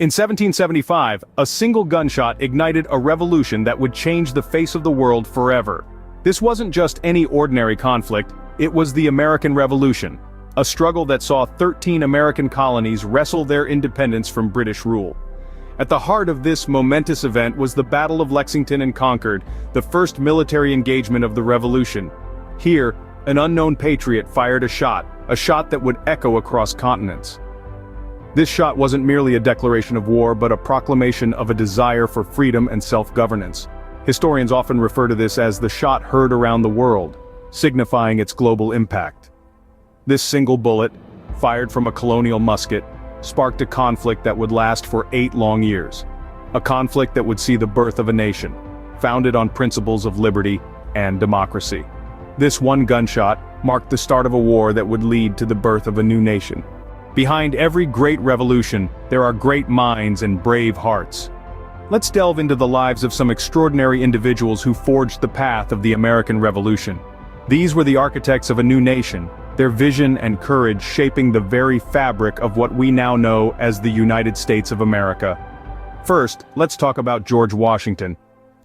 In 1775, a single gunshot ignited a revolution that would change the face of the world forever. This wasn't just any ordinary conflict, it was the American Revolution, a struggle that saw 13 American colonies wrestle their independence from British rule. At the heart of this momentous event was the Battle of Lexington and Concord, the first military engagement of the Revolution. Here, an unknown patriot fired a shot that would echo across continents. This shot wasn't merely a declaration of war but a proclamation of a desire for freedom and self-governance. Historians often refer to this as the shot heard around the world, signifying its global impact. This single bullet, fired from a colonial musket, sparked a conflict that would last for 8 long years. A conflict that would see the birth of a nation, founded on principles of liberty and democracy. This one gunshot marked the start of a war that would lead to the birth of a new nation. Behind every great revolution, there are great minds and brave hearts. Let's delve into the lives of some extraordinary individuals who forged the path of the American Revolution. These were the architects of a new nation, their vision and courage shaping the very fabric of what we now know as the United States of America. First, let's talk about George Washington.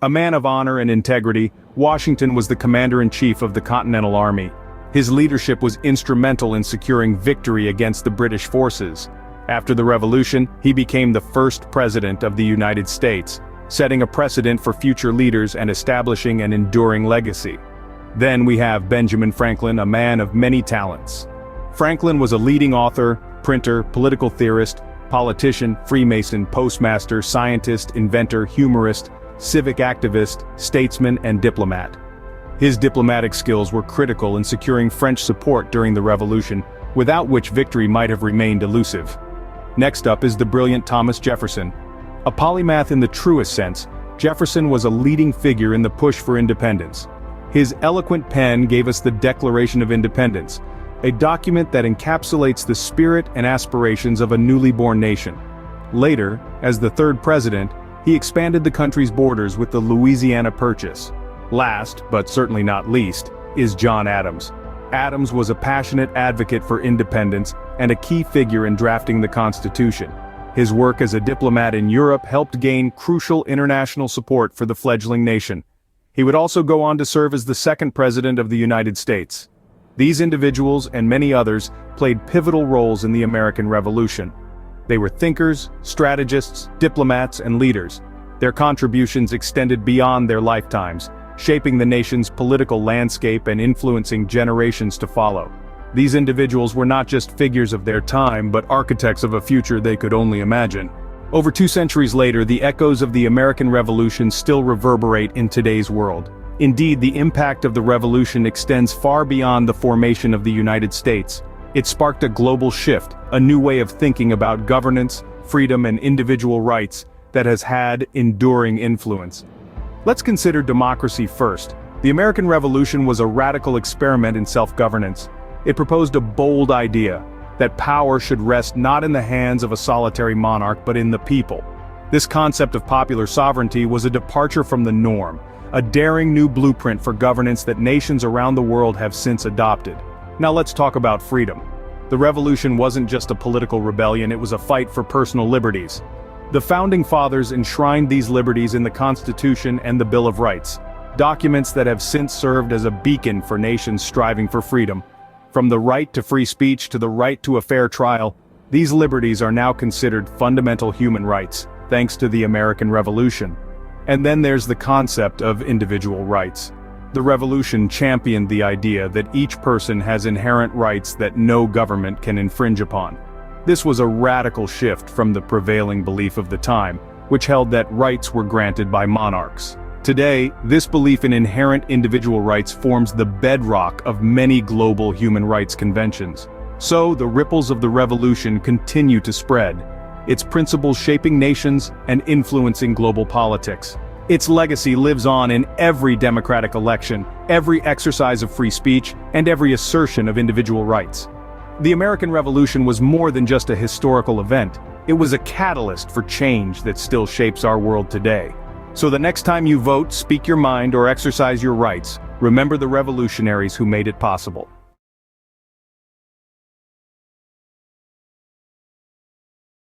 A man of honor and integrity, Washington was the commander-in-chief of the Continental Army. His leadership was instrumental in securing victory against the British forces. After the Revolution, he became the first president of the United States, setting a precedent for future leaders and establishing an enduring legacy. Then we have Benjamin Franklin, a man of many talents. Franklin was a leading author, printer, political theorist, politician, Freemason, postmaster, scientist, inventor, humorist, civic activist, statesman, and diplomat. His diplomatic skills were critical in securing French support during the Revolution, without which victory might have remained elusive. Next up is the brilliant Thomas Jefferson. A polymath in the truest sense, Jefferson was a leading figure in the push for independence. His eloquent pen gave us the Declaration of Independence, a document that encapsulates the spirit and aspirations of a newly born nation. Later, as the third president, he expanded the country's borders with the Louisiana Purchase. Last, but certainly not least, is John Adams. Adams was a passionate advocate for independence and a key figure in drafting the Constitution. His work as a diplomat in Europe helped gain crucial international support for the fledgling nation. He would also go on to serve as the second president of the United States. These individuals and many others played pivotal roles in the American Revolution. They were thinkers, strategists, diplomats, and leaders. Their contributions extended beyond their lifetimes, shaping the nation's political landscape and influencing generations to follow. These individuals were not just figures of their time but architects of a future they could only imagine. Over 2 centuries later, the echoes of the American Revolution still reverberate in today's world. Indeed, the impact of the revolution extends far beyond the formation of the United States. It sparked a global shift, a new way of thinking about governance, freedom, and individual rights that has had enduring influence. Let's consider democracy first. The American Revolution was a radical experiment in self-governance. It proposed a bold idea, that power should rest not in the hands of a solitary monarch but in the people. This concept of popular sovereignty was a departure from the norm, a daring new blueprint for governance that nations around the world have since adopted. Now let's talk about freedom. The revolution wasn't just a political rebellion, it was a fight for personal liberties. The Founding Fathers enshrined these liberties in the Constitution and the Bill of Rights, documents that have since served as a beacon for nations striving for freedom. From the right to free speech to the right to a fair trial, these liberties are now considered fundamental human rights, thanks to the American Revolution. And then there's the concept of individual rights. The revolution championed the idea that each person has inherent rights that no government can infringe upon. This was a radical shift from the prevailing belief of the time, which held that rights were granted by monarchs. Today, this belief in inherent individual rights forms the bedrock of many global human rights conventions. So, the ripples of the revolution continue to spread, its principles shaping nations and influencing global politics. Its legacy lives on in every democratic election, every exercise of free speech, and every assertion of individual rights. The American Revolution was more than just a historical event. It was a catalyst for change that still shapes our world today. So the next time you vote, speak your mind, or exercise your rights, remember the revolutionaries who made it possible.